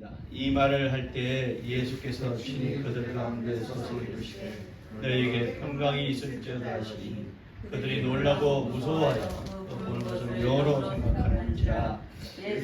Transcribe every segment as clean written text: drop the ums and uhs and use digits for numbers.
있느니라. 이 말을 할 때 예수께서 친히 그들 가운데 서서 이르시되 너희에게 평강이 있을지어다 하시니 그들이 놀라고 무서워하여 보는 것을 영어로 생각하는지라.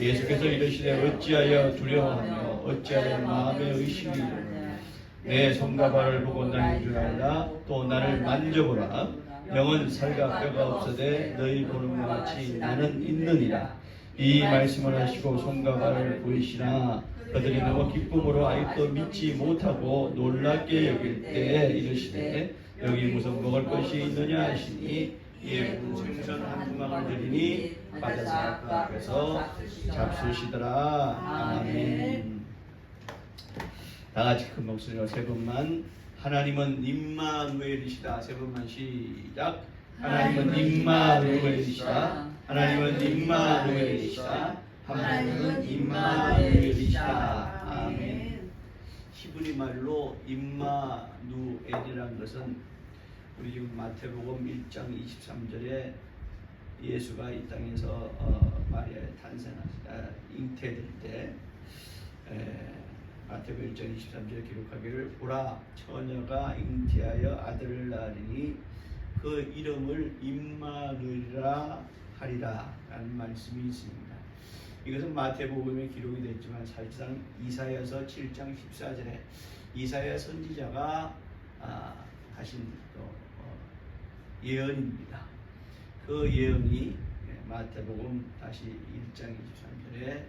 예수께서 이르시되 어찌하여 두려워하며 어찌하여 마음에 의심이 이르느냐. 내 손과 발을 보고 나인 줄 알라. 또 나를 만져보라. 영은 살과 뼈가 없어되 너희 보는 것 같이 나는 있느니라. 이 말씀을 하시고 손과 발을 보이시나 그들이 너무 기쁨으로 아직도 믿지 못하고 놀랍게 여길 때에 이르시되 여기 무슨 먹을 것이 있느냐 하시니 이에 생선 한 조각을 드리니 받아서 그 앞에서 잡수시더라. 아멘. 다같이 큰 목소리로 세 번만. 하나님은 임마누엘이시다. 세 번만 시작. 하나님은 임마누엘이시다. 하나님은 임마누엘이시다. 하나님은 임마누엘이시다. 아멘. 히브리 말로 임마누엘이라는 것은 우리 지금 마태복음 1장 23절에 예수가 이 땅에서 마리아의 잉태될 때 마태복음 1장 23절에 기록하기를 보라 처녀가 잉태하여 아들을 낳으리니 그 이름을 임마누엘이라 하리라 라는 말씀이 있습니다. 이것은 마태복음에 기록이 됐지만 사실상 이사야서 7장 14절에 이사야 선지자가 하신 예언입니다. 그 예언이 마태복음 다시 1장 23절에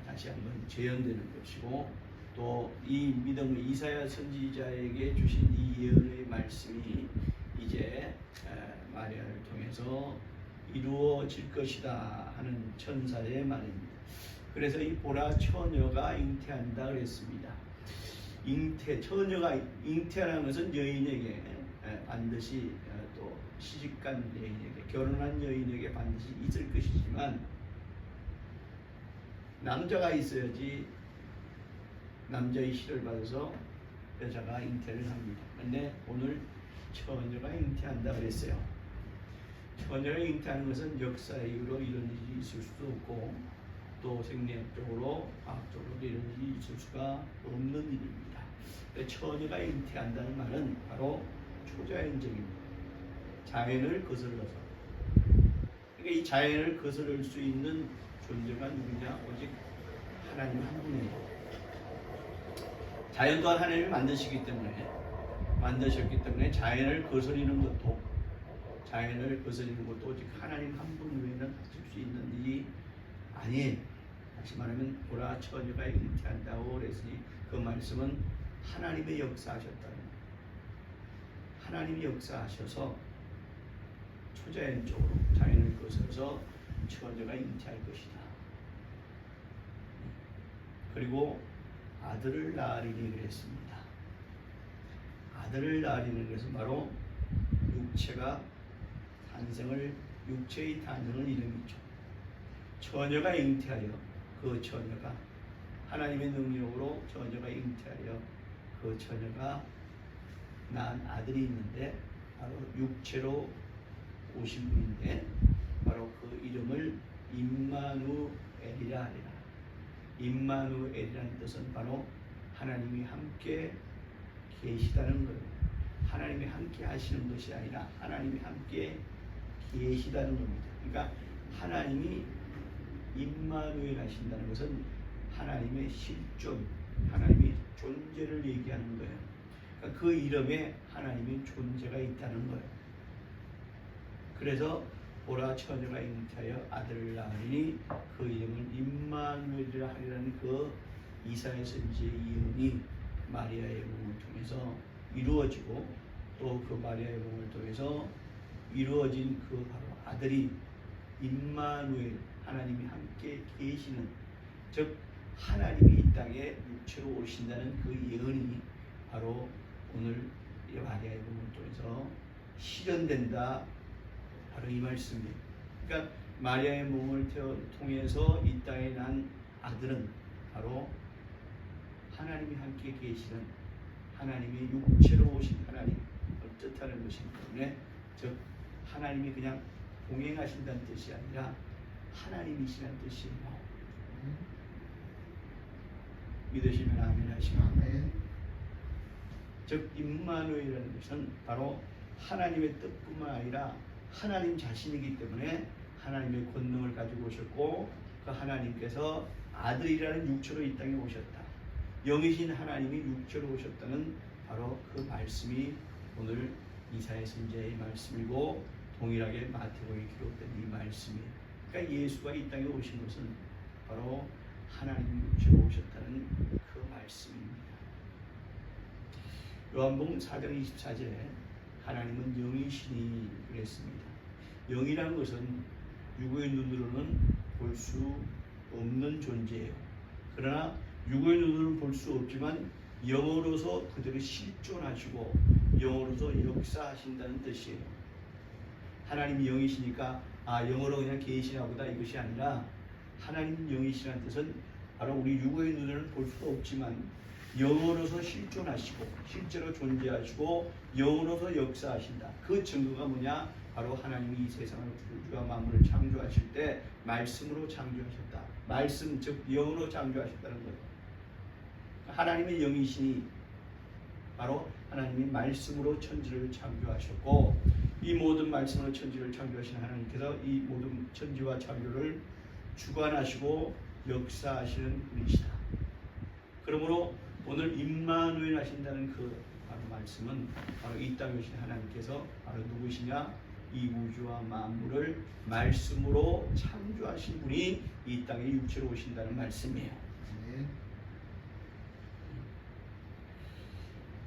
다시 한번 재현되는 것이고 또 이 믿음을 이사야 선지자에게 주신 이 예언의 말씀이 이제 마리아를 통해서 이루어질 것이다 하는 천사의 말입니다. 그래서 이 보라 처녀가 잉태한다 그랬습니다. 처녀가 잉태하는 것은 여인에게 반드시 또 시집간 여인에게 결혼한 여인에게 반드시 있을 것이지만 남자가 있어야지 남자의 시를 받아서 여자가 잉태를 합니다. 그런데 오늘 처녀가 잉태한다 그랬어요. 처녀가 잉태하는 것은 역사의 이유로 이런 일이 있을 수도 없고 또 생리학적으로 과학적으로 이런 일이 있을 수가 없는 일입니다. 처녀가 잉태한다는 말은 바로 초자연적입니다. 자연을 거슬러서. 그러니까 이 자연을 거스를 수 있는 존재가 누구냐? 오직 하나님 한 분이에요. 자연 또한 하나님이 만드셨기 때문에 자연을 거스리는 것도 오직 하나님 한 분 외에는 하실 수 있는 일이 아니에요. 다시 말하면 보라 처녀가 잉태한다고 그랬으니 그 말씀은 하나님의 역사하셨다는 거예요. 하나님이 역사하셔서 초자연적으로 자연을 거슬러서 처녀가 잉태할 것이다. 그리고 아들을 낳으리니 그랬습니다. 아들을 낳으리는 것은 바로 육체의 탄생을 이름이죠. 처녀가 잉태하여 그 처녀가 하나님의 능력으로 처녀가 잉태하여 그 처녀가 낳은 아들이 있는데 바로 육체로 오신 분인데 바로 그 이름을 임마누엘이라 하리라. 임마누엘이라는 뜻은 바로 하나님이 함께 계시다는 거예요. 하나님이 함께 하시는 것이 아니라 하나님이 함께 계시다는 겁니다. 그러니까 하나님이 임마누엘 하신다는 것은 하나님의 실존, 하나님의 존재를 얘기하는 거예요. 그러니까 그 이름에 하나님의 존재가 있다는 거예요. 그래서 보라 처녀가 잉태하여 아들을 낳으니 그 이름을 임마누엘이라 하리라는 그 이사야 선지의 예언이 마리아의 몸을 통해서 이루어지고 또 그 마리아의 몸을 통해서 이루어진 그 바로 아들이 임마누엘, 하나님이 함께 계시는, 즉 하나님이 이 땅에 육체로 오신다는 그 예언이 바로 오늘 마리아의 몸을 통해서 실현된다. 바로 이 말씀이에요. 그러니까 마리아의 몸을 통해서 이 땅에 난 아들은 바로 하나님이 함께 계시는 하나님의 육체로 오신 하나님을 뜻하는 것이기 때문에 즉 하나님이 그냥 동행하신다는 뜻이 아니라 하나님이시라는 뜻이에요. 믿으시면 아멘 하시면 아멘. 즉 임마누엘이라는 것은 바로 하나님의 뜻뿐만 아니라 하나님 자신이기 때문에 하나님의 권능을 가지고 오셨고 그 하나님께서 아들이라는 육체로 이 땅에 오셨다. 영이신 하나님이 육체로 오셨다는 바로 그 말씀이 오늘 이사야 선지자의 말씀이고 동일하게 마태복음에 기록된 이 말씀이에요. 그러니까 예수가 이 땅에 오신 것은 바로 하나님 육체로 오셨다는 그 말씀입니다. 요한복음 4장 24절에 하나님은 영이시니 그랬습니다. 영이라는 것은 육의 눈으로는 볼 수 없는 존재예요. 그러나 육의 눈으로는 볼 수 없지만 영으로서 그들을 실존하시고 영으로서 역사하신다는 뜻이에요. 하나님이 영이시니까 영으로 그냥 계시나 보다 이것이 아니라 하나님 영이시라는 뜻은 바로 우리 육의 눈으로는 볼 수 없지만 영으로서 실존하시고 실제로 존재하시고 영으로서 역사하신다. 그 증거가 뭐냐? 바로 하나님이 이 세상을 우주와 만물을 창조하실 때 말씀으로 창조하셨다. 말씀 즉 영으로 창조하셨다는 거예요. 하나님의 영이시니 바로 하나님이 말씀으로 천지를 창조하셨고 이 모든 말씀으로 천지를 창조하신 하나님께서 이 모든 천지와 창조를 주관하시고 역사하시는 분이시다. 그러므로 오늘 임마누엘 하신다는 그 바로 말씀은 바로 이 땅에 오신 하나님께서 바로 누구시냐? 이 우주와 만물을 말씀으로 창조하신 분이 이 땅에 육체로 오신다는 말씀이에요.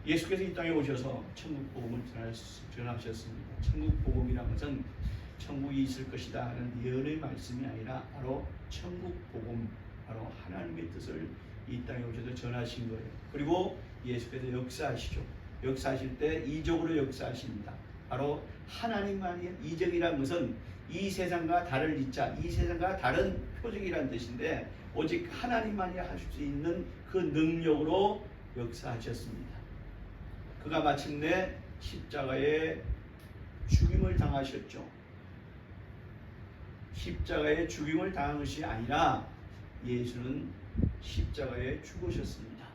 예수께서 이 땅에 오셔서 천국 복음을 전하셨습니다. 천국 복음이라는 것은 천국이 있을 것이다 하는 예언의 말씀이 아니라 바로 천국 복음, 바로 하나님의 뜻을 이 땅에 오셔서 전하신 거예요. 그리고 예수께서 역사하시죠. 역사하실 때 이적으로 역사하십니다. 바로 하나님만이 이적이라는 것은 이 세상과 다를 이자, 이 세상과 다른 표적이라는 뜻인데 오직 하나님만이 하실 수 있는 그 능력으로 역사하셨습니다. 그가 마침내 십자가에 죽임을 당하셨죠. 십자가에 죽임을 당한 것이 아니라 예수는 십자가에 죽으셨습니다.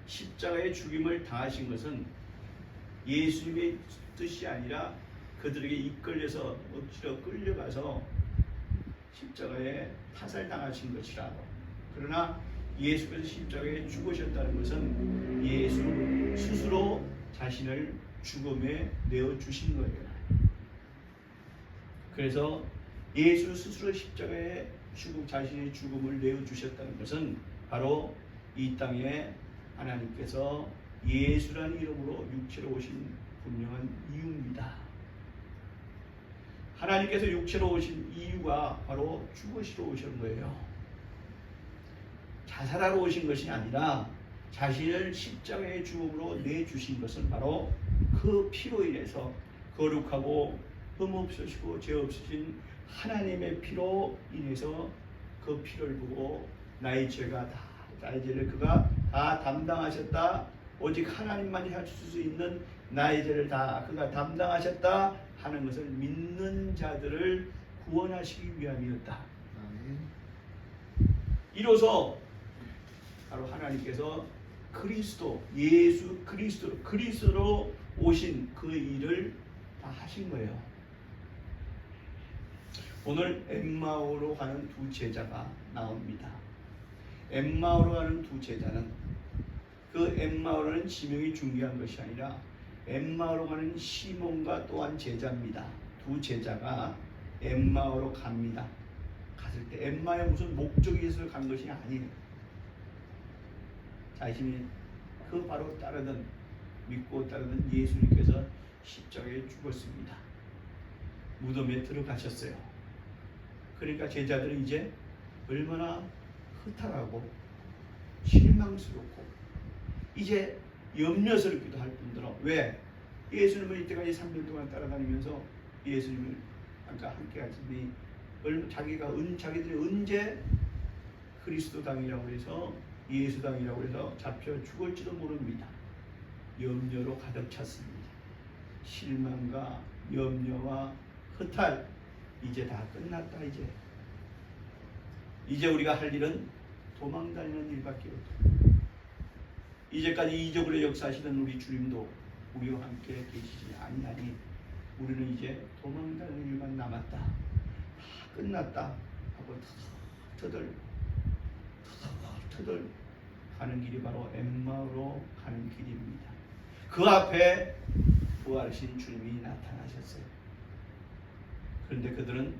십자가에 죽임을 당하신 것은 예수님의 뜻이 아니라 그들에게 이끌려서 억지로 끌려가서 십자가에 타살당하신 것이라고. 그러나 예수께서 십자가에 죽으셨다는 것은 예수 스스로 자신을 죽음에 내어주신 거예요. 그래서 예수 스스로 십자가에 자신의 죽음을 내어주셨다는 것은 바로 이 땅에 하나님께서 예수라는 이름으로 육체로 오신 분명한 이유입니다. 하나님께서 육체로 오신 이유가 바로 죽으시러 오신 거예요. 자살하러 오신 것이 아니라 자신을 십자가의 죽음으로 내주신 것은 바로 그 피로 인해서 거룩하고 흠없으시고 죄 없으신 하나님의 피로 인해서 그 피를 보고 나의 죄가 다, 나의 죄를 그가 다 담당하셨다. 오직 하나님만이 할 수 있는 나의 죄를 다 그가 담당하셨다 하는 것을 믿는 자들을 구원하시기 위함이었다. 이로써 바로 하나님께서 그리스도, 예수 그리스도로 오신 그 일을 다 하신 거예요. 오늘 엠마오로 가는 두 제자가 나옵니다. 엠마오로 가는 두 제자는 그 엠마오라는 지명이 중요한 것이 아니라 엠마오로 가는 시몬과 또한 제자입니다. 두 제자가 엠마오로 갑니다. 갔을 때 엠마에 무슨 목적이 있어서 간 것이 아니에요. 자신이 그 바로 믿고 따르던 예수님께서 십자가에 죽었습니다. 무덤에 들어가셨어요. 그러니까 제자들은 이제 얼마나 허탈하고 실망스럽고 이제 염려스럽기도 할 뿐더러 왜? 예수님을 이때까지 3년 동안 따라다니면서 예수님을 함께 하시니 자기들이 언제 그리스도 당이라고 해서 예수 당이라고 해서 잡혀 죽을지도 모릅니다. 염려로 가득 찼습니다. 실망과 염려와 허탈, 이제 다 끝났다. 이제 우리가 할 일은 도망다니는 일밖에 없다. 이제까지 이적으로 역사하시던 우리 주님도 우리와 함께 계시지 아니하니 우리는 이제 도망다니는 일만 남았다. 다 끝났다 하고 터덜 가는 길이 바로 엠마오로 가는 길입니다. 그 앞에 부활하신 주님이 나타나셨어요. 그런데 그들은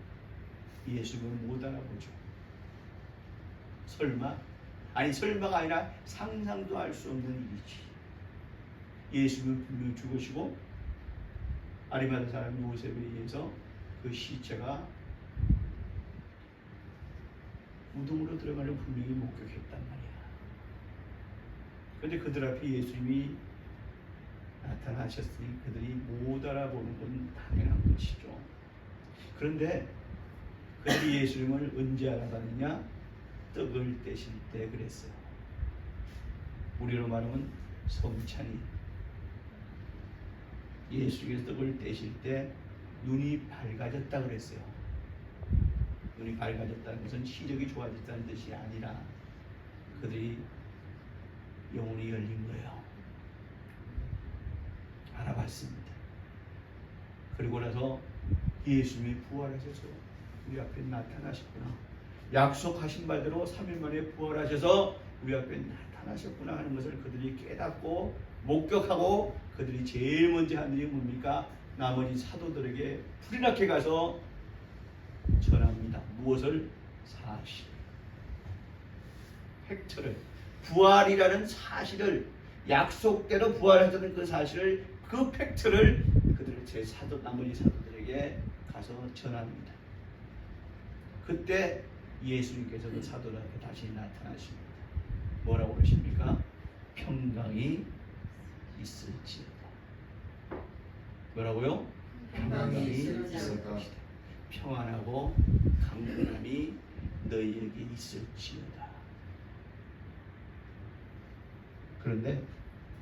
예수님을 못 알아보죠. 설마가 아니라 상상도 할 수 없는 일이지. 예수님은 분명히 죽으시고 아리마다 사람 요셉에 의해서 그 시체가 무덤으로 들어가는 분명히 목격했단 말이야. 그런데 그들 앞에 예수님이 나타나셨으니 그들이 못 알아보는 건 당연한 것이죠. 그런데 그들이 예수님을 언제 알아봤느냐? 떡을 떼실 때 그랬어요. 우리로 말하면 성찬이 예수께서 떡을 떼실 때 눈이 밝아졌다 그랬어요. 눈이 밝아졌다는 것은 시력이 좋아졌다는 뜻이 아니라 그들이 영혼이 열린 거예요. 알아봤습니다. 그리고 나서 예수님이 부활하셔서 우리 앞에 나타나셨구나. 약속하신 바대로 3일 만에 부활하셔서 우리 앞에 나타나셨구나 하는 것을 그들이 깨닫고 목격하고 그들이 제일 먼저 한 일이 뭡니까? 나머지 사도들에게 불이 나게 가서 전합니다. 무엇을? 사실. 팩트를. 부활이라는 사실을 약속대로 부활하셨다는 그 사실을 그 팩트를 그들의 나머지 사도들에게 가서 전합니다. 그때 예수님께서도 사도들한테 다시 나타나십니다. 뭐라고 그러십니까? 평강이 있을지어다. 뭐라고요? 평강이 있을 것이다. 평안하고 강건함이 너희에게 있을지어다. 그런데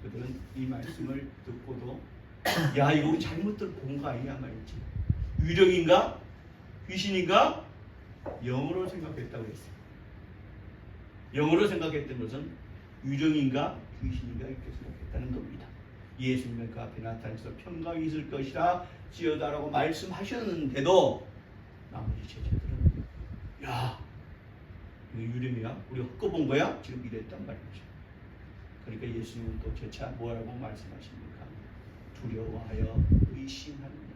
그들은 이 말씀을 듣고도 야 이거 잘못 본 거 아니냐 말이지. 유령인가? 귀신인가? 영으로 생각했다고 했어요. 영으로 생각했던 것은 유령인가? 귀신인가? 이렇게 생각했다는 겁니다. 예수님은 그 앞에 나타나서 평강이 있을 것이라 지어다라고 말씀하셨는데도 나머지 제자들은 야 이거 유령이야? 우리가 헛거본 거야? 지금 이랬단 말이죠. 그러니까 예수님은 또 재차 뭐라고 말씀하십니까? 두려워하여 의심하느냐.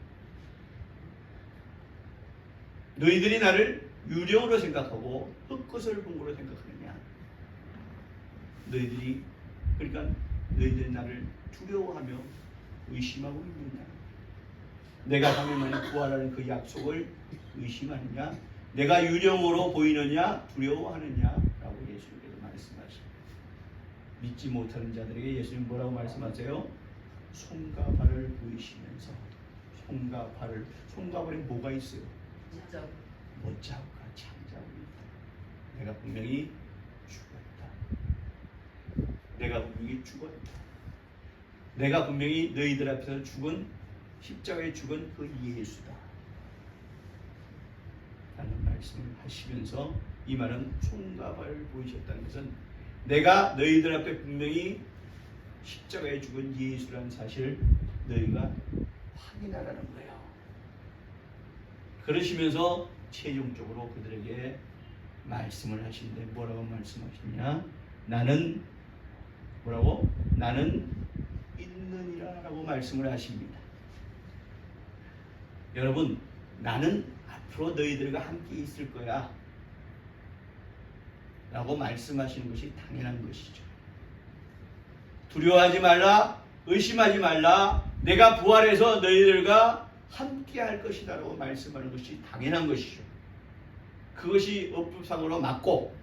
너희들이 나를 유령으로 생각하고 헛것을 본 거로 생각하느냐. 너희들이 나를 두려워하며 의심하고 있느냐. 내가 3일 만에 부활하는 그 약속을 의심하느냐. 내가 유령으로 보이느냐 두려워하느냐 라고 예수님께서 말씀하십니다. 믿지 못하는 자들에게 예수님 뭐라고 말씀하세요? 손과 발을 보이시면서 손과 발에 뭐가 있어요? 못자국과 창자국이 있다. 내가 분명히 죽었다. 내가 분명히 너희들 앞에서 십자가에 죽은 그 예수다 라는 말씀을 하시면서 이 말은 손과 발을 보이셨다는 것은 내가 너희들 앞에 분명히 십자가에 죽은 예수라는 사실을 너희가 확인하라는 거예요. 그러시면서 최종적으로 그들에게 말씀을 하시는데 뭐라고 말씀하시느냐? 나는 있느니라 라고 말씀을 하십니다. 여러분, 나는 앞으로 너희들과 함께 있을 거야 라고 말씀하시는 것이 당연한 것이죠. 두려워하지 말라, 의심하지 말라, 내가 부활해서 너희들과 함께 할 것이다 라고 말씀하는 것이 당연한 것이죠. 그것이 업법상으로 맞고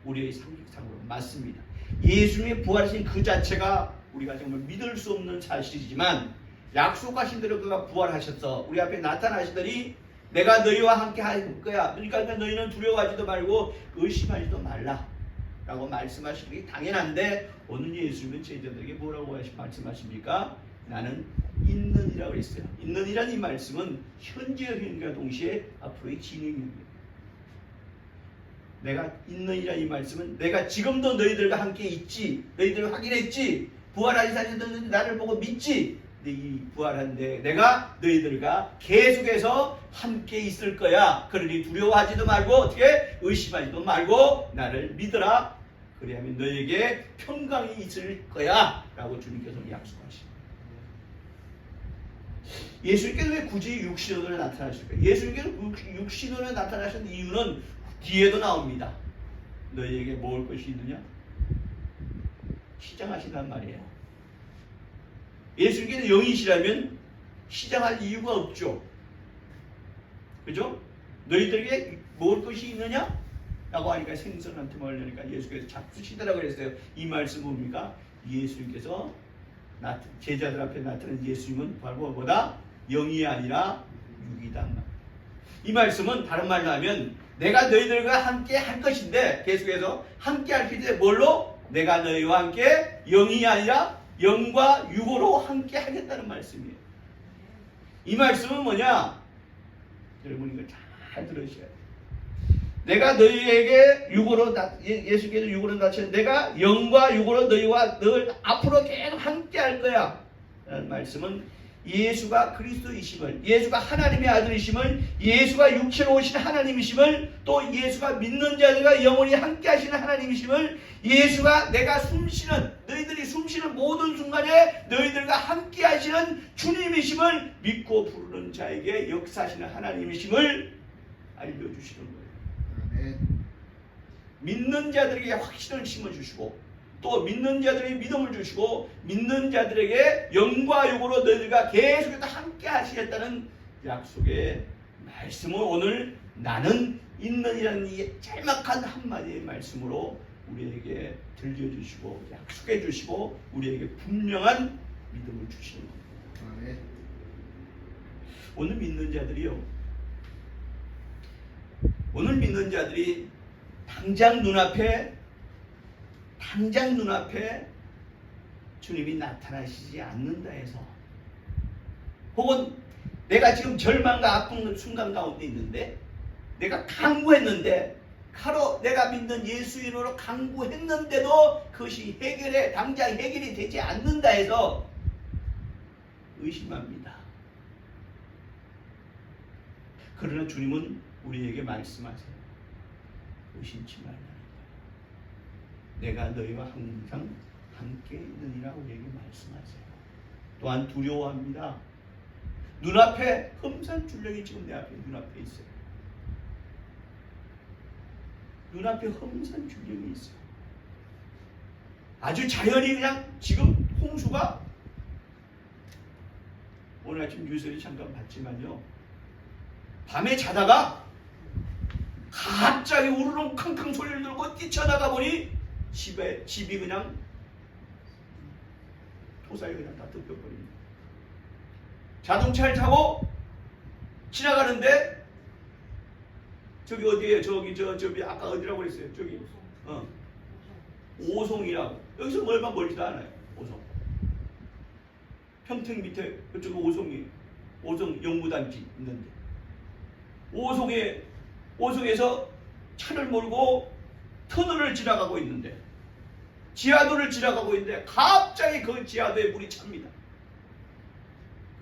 우리의 상식상으로 맞습니다. 예수님이 부활하신 그 자체가 우리가 정말 믿을 수 없는 사실이지만 약속하신 대로 그가 부활하셔서 우리 앞에 나타나시더니 내가 너희와 함께 할 거야. 그러니까 너희는 두려워하지도 말고 의심하지도 말라 라고 말씀하시는 게 당연한데 오늘 예수님은 제자들에게 뭐라고 말씀하십니까? 나는 있느니라고 그랬어요. 있느니란 이 말씀은 현재 현과 동시에 앞으로의 진행입니다. 내가 있느니라 이 말씀은 내가 지금도 너희들과 함께 있지. 너희들 확인했지. 부활하신 사실은 나를 보고 믿지. 이 부활한데 내가 너희들과 계속해서 함께 있을 거야. 그러니 두려워하지도 말고 어떻게 의심하지도 말고 나를 믿어라. 그래야면 너에게 평강이 있을 거야 라고 주님께서 약속하십니다. 예수님께서 왜 굳이 육신으로 나타나실까요? 예수님께서 육신으로 나타나신 이유는 뒤에도 나옵니다. 너희에게 먹을 것이 있느냐? 시장하신단 말이에요. 예수님께서 영이시라면 시장할 이유가 없죠. 그죠? 너희들에게 먹을 것이 있느냐? 라고 하니까 생선한테 말하니까 예수께서 잡수시더라고 그랬어요. 이 말씀 뭡니까? 예수님께서 제자들 앞에 나타난 예수님은 바로 뭐다? 영이 아니라 육이다. 이 말씀은 다른 말로 하면 내가 너희들과 함께 할 것인데 계속해서 함께 할 것인데 뭘로? 내가 너희와 함께 영이 아니라 영과 육으로 함께 하겠다는 말씀이에요. 이 말씀은 뭐냐? 여러분 이거 잘 들으셔야 돼요. 내가 너희에게 육으로 예수께서 육으로 나타났는데 내가 영과 육으로 너희와 늘 앞으로 계속 함께 할 거야 라는 말씀은 예수가 그리스도이심을, 예수가 하나님의 아들이심을, 예수가 육체로 오신 하나님이심을, 또 예수가 믿는 자들과 영원히 함께 하시는 하나님이심을, 예수가 내가 숨쉬는, 너희들이 숨쉬는 모든 순간에 너희들과 함께 하시는 주님이심을 믿고 부르는 자에게 역사하시는 하나님이심을 알려주시는 거예요. 네. 믿는 자들에게 확신을 심어주시고 또 믿는 자들에게 믿음을 주시고 믿는 자들에게 영과 육으로 너희들과 계속해서 함께 하시겠다는 약속의 말씀을 오늘 나는 있느니라는 이 짤막한 한마디의 말씀으로 우리에게 들려주시고 약속해 주시고 우리에게 분명한 믿음을 주시는 겁니다. 네. 오늘 믿는 자들이 당장 눈앞에 주님이 나타나시지 않는다 해서 혹은 내가 지금 절망과 아픈 순간 가운데 있는데 내가 강구했는데 바로 내가 믿는 예수 이름으로 강구했는데도 그것이 당장 해결이 되지 않는다 해서 의심합니다. 그러나 주님은 우리에게 말씀하세요. 의심치 말라. 내가 너희와 항상 함께 있느니라 우리에게 말씀하세요. 또한 두려워합니다. 눈앞에 험산 줄령이 지금 내 앞에 눈앞에 있어요. 눈앞에 험산 줄령이 있어요. 아주 자연히 그냥 지금 홍수가 오늘 아침 뉴스를 잠깐 봤지만요. 밤에 자다가 갑자기 우르릉 캉캉 소리를 들고 뛰쳐나가 보니 집이 그냥 토사에 그냥 다 덮여버립니다. 자동차를 타고 지나가는데 저기 어디에요? 저기 아까 어디라고 그랬어요? 저기 오송이라고. 여기서 얼마 멀지도 않아요. 오송. 평택 밑에 그쪽 오송 연구단지 있는데 오송에서 차를 몰고 터널을 지나가고 있는데 지하도를 지나가고 있는데 갑자기 그 지하도에 물이 찹니다.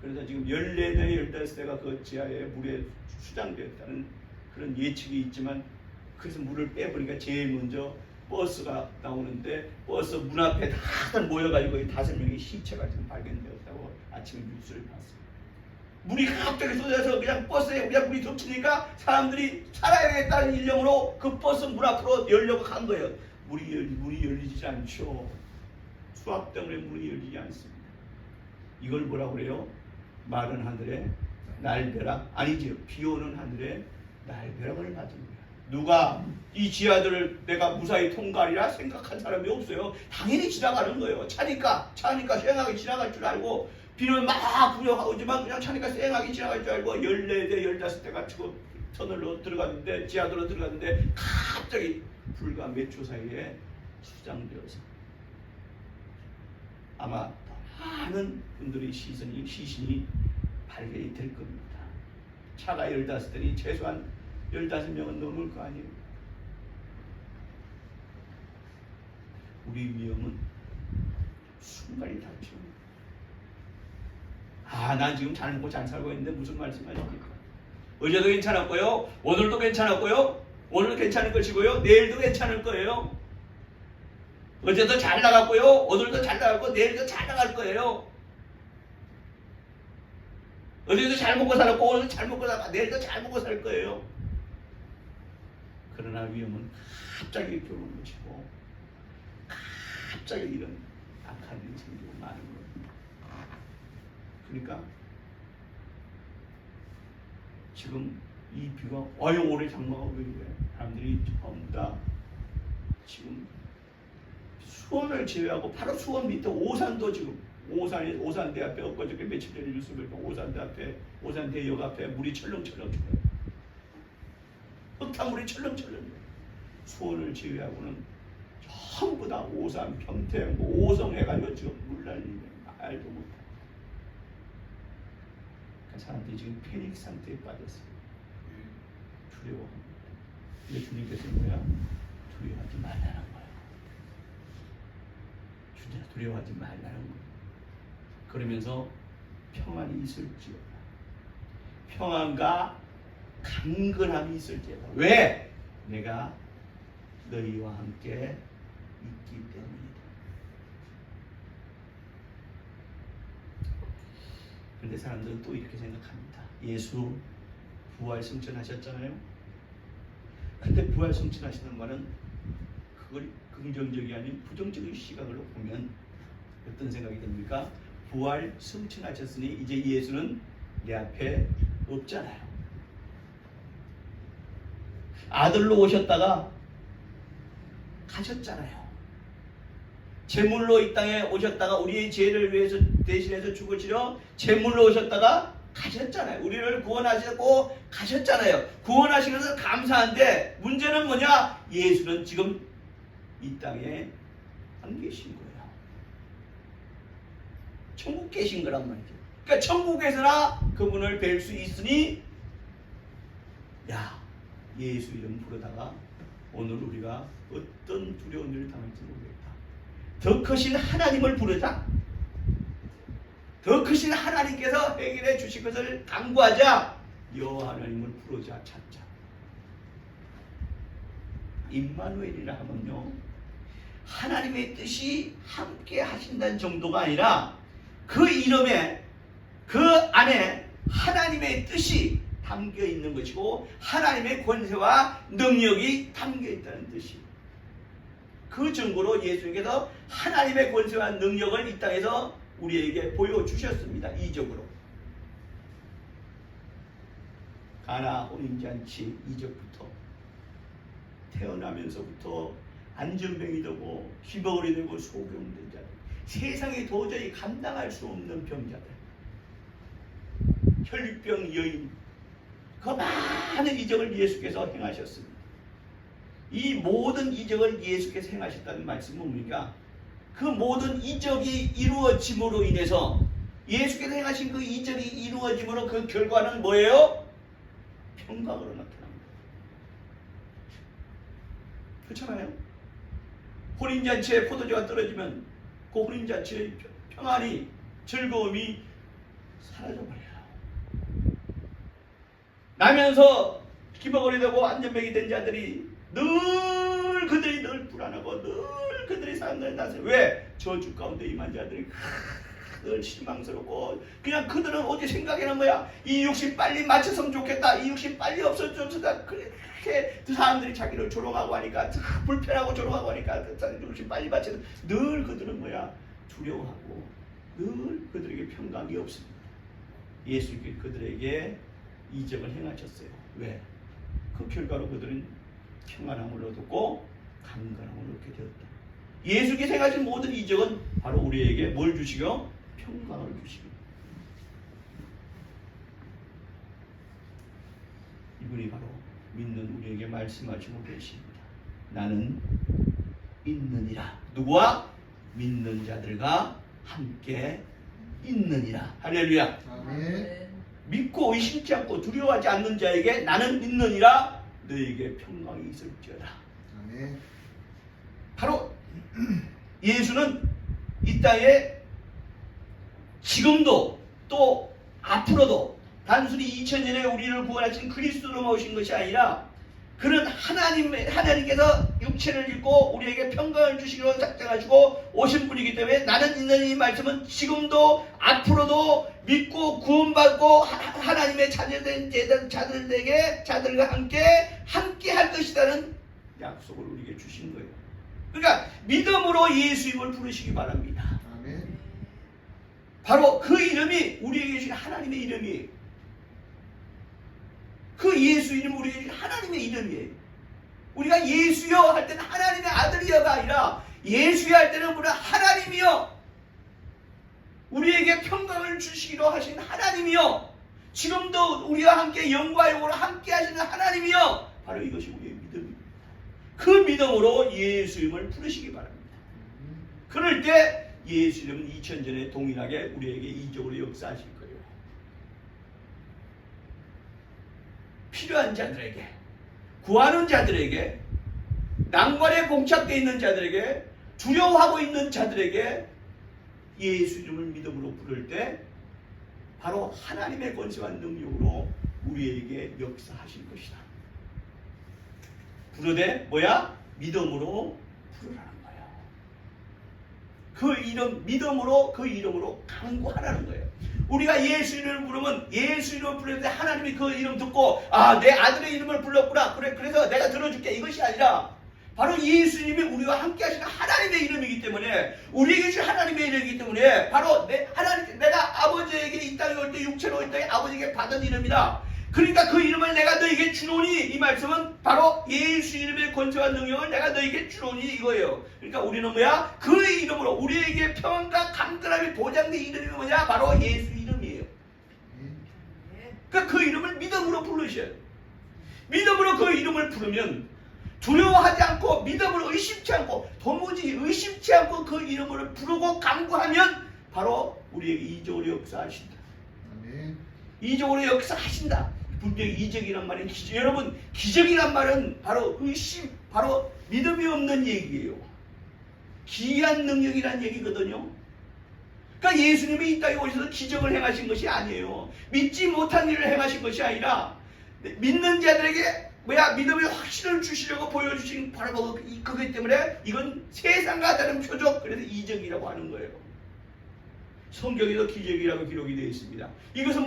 그래서 지금 14대, 15대가 그 지하에 물에 수장되었다는 그런 예측이 있지만 그래서 물을 빼버리니까 제일 먼저 버스가 나오는데 버스 문 앞에 다들 모여가지고 5명의 시체가 지금 발견되었다고 아침에 뉴스를 봤어요. 물이 갑자기 쏟아져서 그냥 버스에 그냥 물이 덮치니까 사람들이 살아야겠다는 일념으로 그 버스 문 앞으로 열려고 간 거예요. 문이 열리지 않죠. 수압 때문에 문이 열리지 않습니다. 이걸 뭐라고 그래요? 마른 하늘에 날벼락 아니죠. 비 오는 하늘에 날벼락을 맞은 거야. 누가 이 지하들을 내가 무사히 통과하리라 생각한 사람이 없어요. 당연히 지나가는 거예요. 차니까 쌩하게 지나갈 줄 알고 비는 막 부려가오지만 그냥 차니까 쌩하게 지나갈 줄 알고 14대, 15대가 지금 터널로 들어갔는데 지하도로 들어갔는데 갑자기 불과 몇 초 사이에 수장되어서 아마 많은 분들의 시신이 발견이 될 겁니다. 차가 15대니 최소한 15명은 넘을 거 아니에요. 우리 위험은 순간이 닥쳐. 난 지금 잘 먹고 잘 살고 있는데 무슨 말씀하십니까? 어제도 괜찮았고요, 오늘도 괜찮았고요, 오늘도 괜찮을 것이고요, 내일도 괜찮을 거예요. 어제도 잘 나갔고요, 오늘도 잘 나갔고, 내일도 잘 나갈 거예요. 어제도 잘 먹고 살았고, 오늘도 잘 먹고 살고, 내일도 잘 먹고 살 거예요. 그러나 위험은 갑자기 이렇게 오는 것이고, 갑자기 이런 악한 일이 생기고 많은 거예요. 그러니까 지금 이 비가 올해 장마가 왜 이래? 사람들이 전부 다 지금 수원을 제외하고 바로 수원 밑에 오산도 지금 오산대 앞에 엊그저께 며칠 전에 뉴스 보니까 오산대역 앞에 물이 철렁철렁 쳐요. 흙탕물이 철렁철렁. 수원을 제외하고는 전부 다 오산, 평택, 오성 해가지고 지금 물 날리면 말도 못해. 사람들이 지금 패닉 상태에 빠졌어요. 두려워합니다. 근데 주님께서는 뭐야? 두려워하지 말라는 거예요. 두려워하지 말라는 거예요. 그러면서 평안이 있을지어다. 평안과 강건함이 있을지어다. 왜? 내가 너희와 함께 있기 때문이다. 그런데 사람들은 또 이렇게 생각합니다. 예수 부활 승천하셨잖아요. 근데 부활 승천하시는 말은 그걸 긍정적이 아닌 부정적인 시각으로 보면 어떤 생각이 듭니까? 부활 승천하셨으니 이제 예수는 내 앞에 없잖아요. 아들로 오셨다가 가셨잖아요. 제물로 이 땅에 오셨다가 우리의 죄를 위해서 대신해서 죽으시려 제물로 오셨다가 가셨잖아요. 우리를 구원하시고 가셨잖아요. 구원하시면서 감사한데 문제는 뭐냐? 예수는 지금 이 땅에 안 계신 거예요. 천국 계신 거란 말이죠. 그러니까 천국에서나 그분을 뵐 수 있으니 예수 이름 부르다가 오늘 우리가 어떤 두려운 일을 당할지 모르겠다. 더 크신 하나님을 부르자. 더 크신 하나님께서 해결해 주실 것을 간구하자. 여호와 하나님을 부르자. 찾자. 임마누엘이라 하면요, 하나님의 뜻이 함께 하신다는 정도가 아니라 그 이름에, 그 안에 하나님의 뜻이 담겨 있는 것이고 하나님의 권세와 능력이 담겨 있다는 뜻이. 그 증거로 예수님께서 하나님의 권세와 능력을 이 땅에서 우리에게 보여주셨습니다. 이적으로. 가나 혼인잔치 이적부터 태어나면서부터 안전병이 되고 희버거리 되고 소경된 자들, 세상에 도저히 감당할 수 없는 병자들, 혈류병 여인, 그 많은 이적을 예수께서 행하셨습니다. 이 모든 이적을 예수께서 행하셨다는 말씀은 뭡니까? 그 모든 이적이 이루어짐으로 인해서, 예수께서 행하신 그 이적이 이루어짐으로 그 결과는 뭐예요? 평강으로 나타납니다. 그렇잖아요? 혼인잔치에 포도주가 떨어지면 그 혼인잔치의 평안이, 즐거움이 사라져버려요. 나면서 기버거리 되고 안전병이 된 자들이 그들이 늘 불안하고 늘 그들이 사람들을 나서, 왜? 저주 가운데 임한 자들이 늘 실망스럽고, 그냥 그들은 오직 생각하는 거야. 이 육신 빨리 마쳤으면 좋겠다. 이 육신 빨리 없어졌으면 좋겠다. 그렇게 사람들이 자기를 조롱하고 하니까, 불편하고 조롱하고 하니까 그 육신 빨리 마쳐서 늘 그들은 뭐야? 두려워하고 늘 그들에게 평강이 없습니다. 예수님께서 그들에게 이적을 행하셨어요. 왜? 그 결과로 그들은 평안함을 얻었고 강건함을 얻게 되었다. 예수께서 행하신 모든 이적은 바로 우리에게 뭘 주시고? 평강을 주시고. 이분이 바로 믿는 우리에게 말씀하시고 계십니다. 나는 있느니라. 누구와? 믿는 자들과 함께 있느니라. 할렐루야. 아멘. 믿고 의심치 않고 두려워하지 않는 자에게 나는 믿느니라. 너에게 평강이 있을지어다. 아멘. 바로 예수는 이 땅에 지금도 또 앞으로도 단순히 2000년에 우리를 구원하신 그리스도로 오신 것이 아니라 그는 하나님께서 육체를 입고 우리에게 평강을 주시기로 작정하시고 오신 분이기 때문에 나는 있는 이 말씀은 지금도 앞으로도 믿고 구원받고 하나님의 자들과 함께 할 것이라는 약속을 우리에게 주신 거예요. 그러니까 믿음으로 예수님을 부르시기 바랍니다. 아멘. 바로 그 이름이 우리에게 주신 하나님의 이름이에요. 그 예수 이름은 우리에게 주신 하나님의 이름이에요. 우리가 예수여 할 때는 하나님의 아들이여가 아니라 예수여 할 때는 우리가 하나님이여, 우리에게 평강을 주시기로 하신 하나님이여, 지금도 우리와 함께 영과 영으로 함께 하시는 하나님이여, 바로 이것이 우리의 믿음입니다. 그 믿음으로 예수 이름을 부르시기 바랍니다. 그럴 때 예수 이름은 2000년에 동일하게 우리에게 이적으로 역사하실 거예요. 필요한 자들에게, 구하는 자들에게, 난관에 봉착되어 있는 자들에게, 두려워하고 있는 자들에게 예수 이름을 믿음으로 부를 때 바로 하나님의 권세와 능력으로 우리에게 역사하실 것이다. 부르되 뭐야? 믿음으로 부르라는 거야. 그 이름, 믿음으로 그 이름으로 간구하라는 거예요. 우리가 예수 이름을 부르면 예수 이름을 부를 때 하나님이 그 이름 듣고 아, 내 아들의 이름을 불렀구나, 그래서 내가 들어줄게, 이것이 아니라 바로 예수님이 우리와 함께 하시는 하나님의 이름이기 때문에, 우리에게 주신 하나님의 이름이기 때문에 바로 내가 아버지에게 이 땅에 올 때, 육체로 올 때 아버지에게 받은 이름이다. 그러니까 그 이름을 내가 너에게 주노니, 이 말씀은 바로 예수 이름의 권세와 능력을 내가 너에게 주노니 이거예요. 그러니까 우리는 뭐야? 그 이름으로 우리에게 평안과 강건함이 보장된 이름이 뭐냐? 바로 예수 이름이에요. 그러니까 그 이름을 믿음으로 부르셔야 돼요. 믿음으로 그 이름을 부르면 두려워하지 않고, 믿음으로 의심치 않고, 도무지 의심치 않고 그 이름을 부르고 간구하면 바로 우리에게 이적으로 역사하신다. 아멘. 이적으로 역사하신다. 분명히 이적이란 말은 여러분, 기적이란 말은 바로 의심, 바로 믿음이 없는 얘기예요. 기이한 능력이란 얘기거든요. 그러니까 예수님이 이 땅에 오셔서 기적을 행하신 것이 아니에요. 믿지 못한 일을 행하신 것이 아니라 믿는 자들에게 믿음의 확신을 주시려고 보여주신 바로 그것 때문에 이건 세상과 다른 표적, 그래서 이적이라고 하는 거예요. 성경에도 기적이라고 기록이 되어 있습니다. 이것은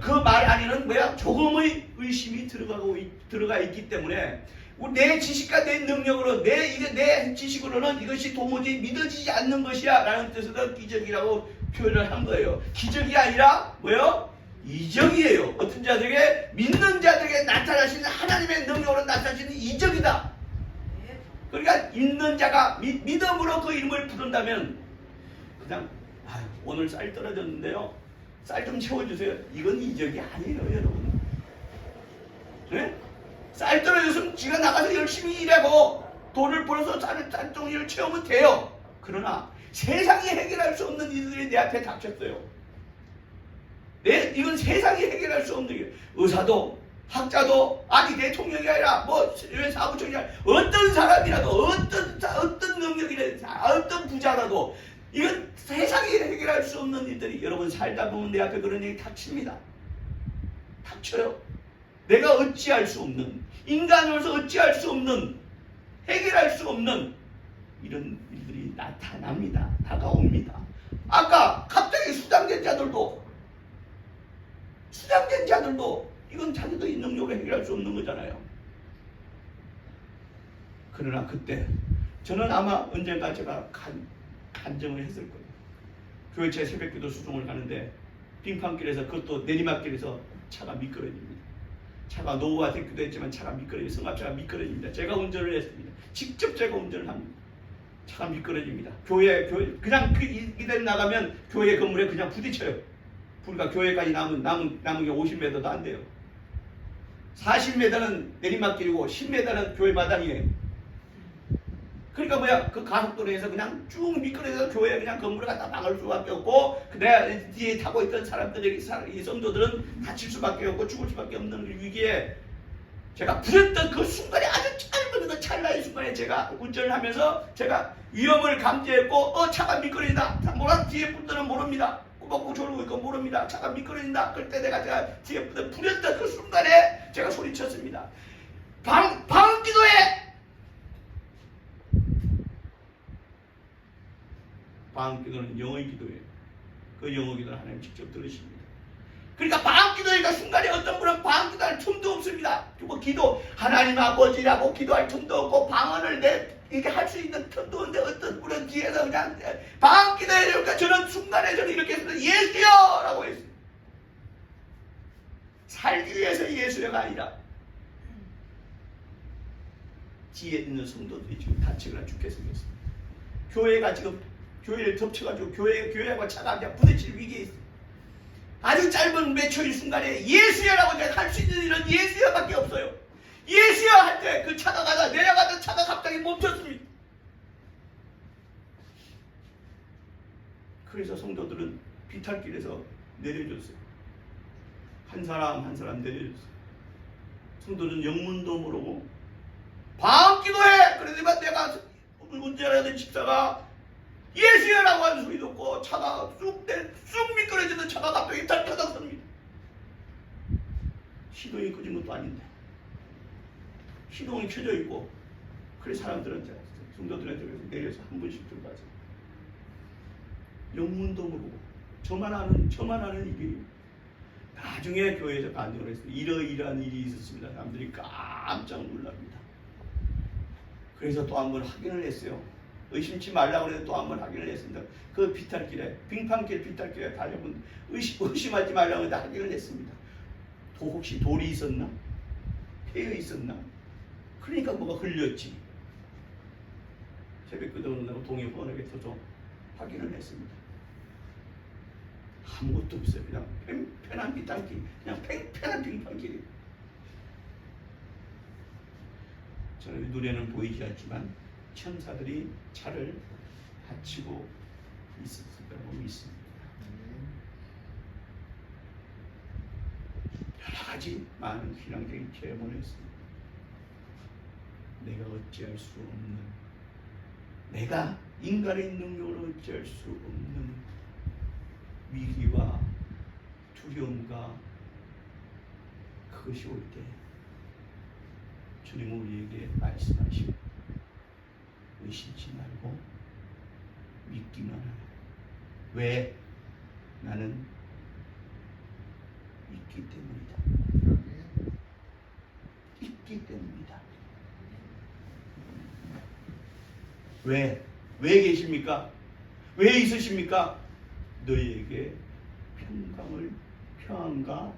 그 말 안에는 조금의 의심이 들어가 있기 때문에 내 지식과 내 능력으로 내 지식으로는 이것이 도무지 믿어지지 않는 것이야 라는 뜻에서 기적이라고 표현을 한 거예요. 기적이 아니라 이적이에요. 어떤 자들에게, 믿는 자들에게 나타나시는 하나님의 능력으로 나타나시는 이적이다. 그러니까 믿는 자가 믿음으로 그 이름을 부른다면 그냥 오늘 쌀 떨어졌는데요, 쌀 좀 채워주세요, 이건 이적이 아니에요, 여러분. 네? 쌀 떨어졌으면 지가 나가서 열심히 일하고 돈을 벌어서 쌀종이를 채우면 돼요. 그러나 세상이 해결할 수 없는 일들이 내 앞에 닥쳤어요. 이건 세상이 해결할 수 없는 일. 의사도, 학자도, 아니 대통령이 아니라 사무총장이 아니라 어떤 사람이라도, 어떤 능력이라도, 어떤 부자라도 이건 세상이 해결할 수 없는 일들이, 여러분 살다 보면 내 앞에 그런 일이 닥칩니다. 닥쳐요. 내가 어찌할 수 없는, 인간으로서 어찌할 수 없는, 해결할 수 없는 이런 일들이 나타납니다. 다가옵니다. 아까 갑자기 수장된 자들도 이건 자기도 이 능력으로 해결할 수 없는 거잖아요. 그러나 그때 저는 아마 언젠가 제가 간증을 했을 거예요. 교회체 새벽기도 수종을 가는데 빙판길에서, 그것도 내리막길에서 차가 미끄러집니다. 차가 노후화 됐기도 했지만 차가 미끄러집니다. 승합차가 미끄러집니다. 제가 운전을 했습니다. 직접 제가 운전을 합니다. 차가 미끄러집니다. 교회 그냥 이대로 나가면 교회 건물에 그냥 부딪혀요. 우리가 교회까지 남은 게 50m도 안 돼요. 40m는 내리막길이고 10m는 교회 마당이에요. 그러니까 그 가속도로에서 그냥 쭉 미끄러져서 교회 그냥 건물을 갖다 막을 수밖에 없고, 내 뒤에 타고 있던 사람들에게, 이 성도들은 다칠 수밖에 없고 죽을 수밖에 없는 위기에 제가 부렸던 그 순간이 아주 짧은 그 찰나의 순간에 제가 운전을 하면서 제가 위험을 감지했고 차가 미끄러진다. 몰라 뒤에 분들은 모릅니다. 꼬박꼬박 졸고 있고 모릅니다. 차가 미끄러진다. 그때 제가 뒤에 분들 부렸던 그 순간에 제가 소리쳤습니다. 방언 기도해. 방언 기도는 영어의 기도예요. 그 영어 기도를 하나님 직접 들으십니다. 그러니까 방언 기도니까 순간에 어떤 분은 방언 기도할 틈도 없습니다. 뭐 기도 하나님 아버지라고 기도할 틈도 없고 방언을 이렇게 할 수 있는 틈도 없는데 어떤 분은 뒤에서 그냥 방언 기도해야 되니까 저는 순간에 저는 이렇게 했습니다. 예수여! 라고 했어요. 살기 위해서 예수여가 아니라 뒤에 있는 성도들이 지금 다치거나 죽게 생겼습니다. 교회가 지금 교회를 덮쳐가지고 교회와 차가 그냥 부딪힐 위기에 있어요. 아주 짧은 몇 초의 순간에 예수여라고 할 수 있는 일은 예수여밖에 없어요. 예수여 할 때 그 차가 내려가던 차가 갑자기 멈췄습니다. 그래서 성도들은 비탈길에서 내려줬어요. 한 사람 한 사람 내려줬어요. 성도는 영문도 모르고 방언 기도해! 그러더니만 내가 운전하던 집사가 예수여라고 하는 소리 듣고 차가 쑥 미끄러지는 차가 갑자기 탈타닥 섭니다. 시동이 끄진 것도 아닌데 시동이 켜져 있고 그래 사람들은 성도들한테 내려서 한 분씩 들어가서 영문도 모르고 저만 아는 일이 나중에 교회에서 간증을 했어요. 이러이러한 일이 있었습니다. 사람들이 깜짝 놀랍니다. 그래서 또 한 번 확인을 했어요. 의심치 말라고 해서 또 한 번 확인을 했습니다. 그 비탈길에 빙판길 비탈길에 달려본 의심하지 말라고 해서 확인을 했습니다. 혹시 돌이 있었나? 폐에 있었나? 그러니까 뭐가 흘렸지. 새벽 끄덕는다고 동해 번역에서도 확인을 했습니다. 아무것도 없어요. 그냥 팽팽한 비탈길, 그냥 팽팽한 빙판길이에요. 저는 눈에는 보이지 않지만 천사들이 차를 받치고 있었을 거라고 믿습니다. 여러 가지 많은 신앙적인 체험을 했습니다. 내가 어찌할 수 없는, 내가 인간의 능력으로 어찌할 수 없는 위기와 두려움과 그것이 올 때 주님은 우리에게 말씀하시고 의심치 말고 믿기만 하라. 왜? 나는 있기 때문이다. 있기 때문이다. 왜? 왜 계십니까? 왜 있으십니까? 너희에게 평안과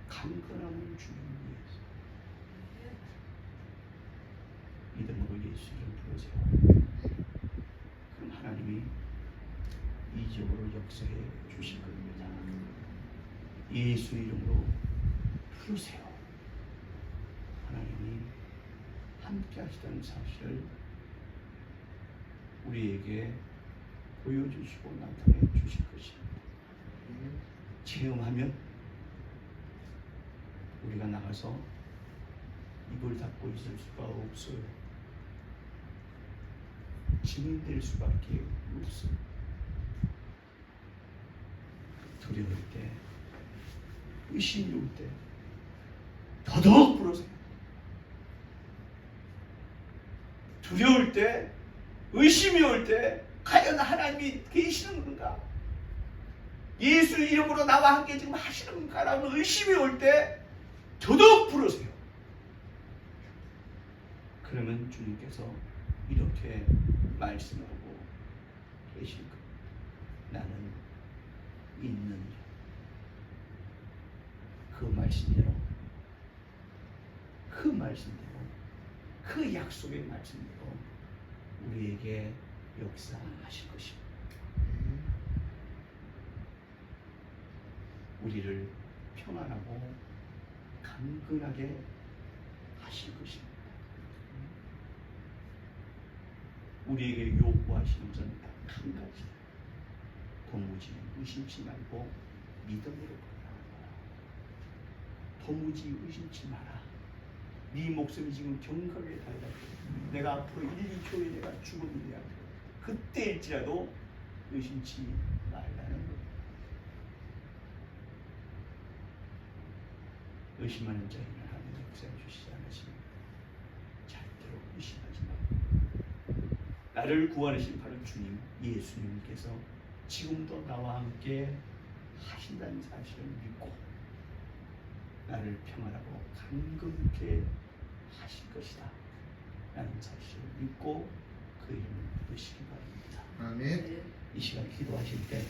강건함을 주기 위해서. 믿음으로 예수 이름 부르세요. 그럼 하나님이 이적으로 역사해 주실 겁니다. 예수 이름으로 부르세요. 하나님이 함께 하시다는 사실을 우리에게 보여주시고 나타내 주실 것입니다. 체험하면 우리가 나가서 입을 닫고 있을 수가 없어요. 증인될 수밖에 없어요. 두려울 때, 의심이 올 때 더더욱 부르세요. 두려울 때, 의심이 올 때 과연 하나님이 계시는 건가? 예수 이름으로 나와 함께 지금 하시는 건가? 라는 의심이 올 때 더더욱 부르세요. 그러면 주님께서 이렇게 말씀하고 계실 겁니다. 나는 있는 그 말씀대로, 그 약속의 말씀대로 우리에게 역사하실 것입니다. 우리를 평안하고 강건하게 하실 것입니다. 우리에게 요구하시는 것은 딱 한 가지. 도무지 의심치 말고 믿음으로 보라. 도무지 의심치 마라. 네 목숨이 지금 경각에 달다. 내가 앞으로 1, 2초에 내가 죽음이 돼야 돼. 그때일지라도 의심치 말라는 것. 의심하는 자에는 하나님 역사해 주시지 않으십니다. 절대로 의심하지 말고. 나를 구원하신 바로 주님 예수님께서 지금도 나와 함께 하신다는 사실을 믿고 나를 평안하고 감금케 하실 것이다 라는 사실을 믿고 그 이름을 부르시기 바랍니다. 아멘. 이 시간 기도하실 때